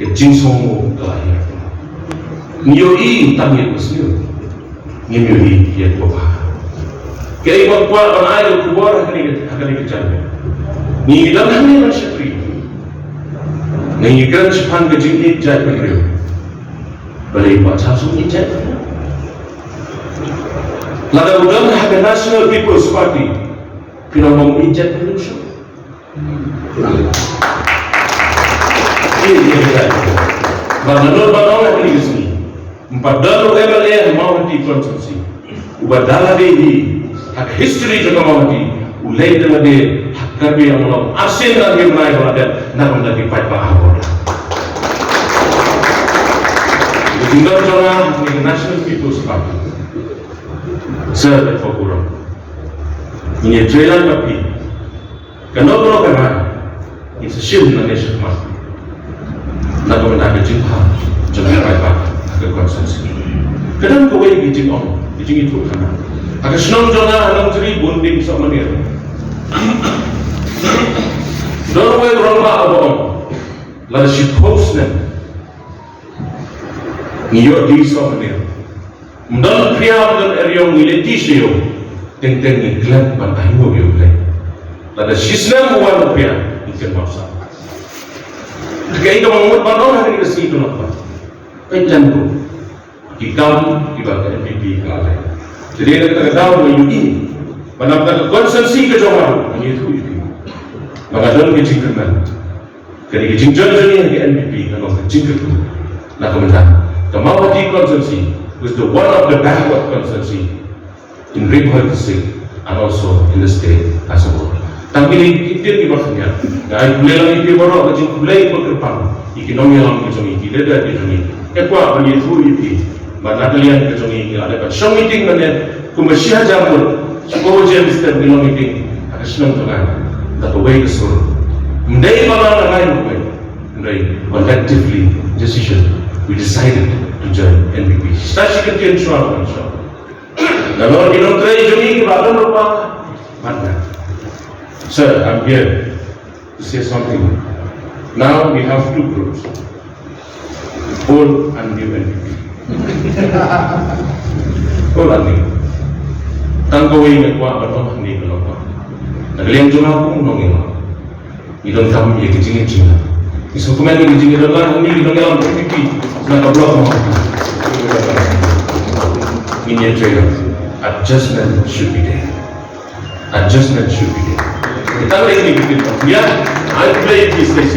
ke jingsong ke lahir niyo i tamil muslim niyo i ya kuba kaya ibang kuwa ang ayaw kubor hakani ke jamme ni ilang hamil man syakri ni ikan sipan ke jingit jat penriyo balai buat sasung ijat lada udang haga National People's Party pinamong ijat penriyo ini dia Banganur bangawan ini kesini. 40 MLA mau hati konstitusi. Ubah dalam ini hak history juga mau hati. Ulai dengan dia hak kerja yang mau asin lagi menaik pada nak menjadi fight bahawal. Tinggal jangan ini National People's Party. Serta fokus. Ini trailer tapi kenapa kerana ini sesuatu yang nation mati. Nak menjadi jumpa jangan fight ke konsensus. Kadang kau ini gijing on, gijing itu kerana. Agar senang jangan alam ceri bonding sama dia. Don't wait orang bahawa lalu si postnya niat di sama dia. Mendal pria dan area militi sih tentang iklan bertahun tahun lalu si senang buat pria ikan masak. Kaya ito mga panahon na kasi ito na pa. Kailan ko, ikaw, iba ka MVP kalay. Jadi nagkakatawa mo yung ini. Manapag konsensi ka jawa, ang ito yung mga doon kajing kanan. Kaya kajing jawa niya ang MVP, ano kajing kanan. Nakamantan. Kamawati konsensi was the one of the backward konsensi in Ringhoi District and also in the state as a whole. Tapi ini bahasanya, kalau kulai itu baru aja kulai berkepan, ekonomi alam kejongi, tidak ada kejongi. Ekwa bagi itu itu, mana kalian kejongi ada kan? Show meeting mana? Kumasia jamur, sekolah jam setiap kilo meeting, ada senang tuh kan? Tapi way kesuruh. Mendai malah lain bukan, mendai collectively decision we decided to join NPP. Stasi ketian suara macam. Kalau kita try kejongi, baru lupa mana? Sir, I'm here to say something. Now we have two groups, old and new NPP. Old and new. Tangkawin na kuwa bato hindi ko lang. Nagaliyang juna kong nongin. Idong kami yung kijingin. Iso kumain yung kijingin lang, hindi idong yung NPP. Nakablok mo. In your trailer, adjustment should be there. Adjustment should be there. Kita lagi ni kita. Ya, I play this.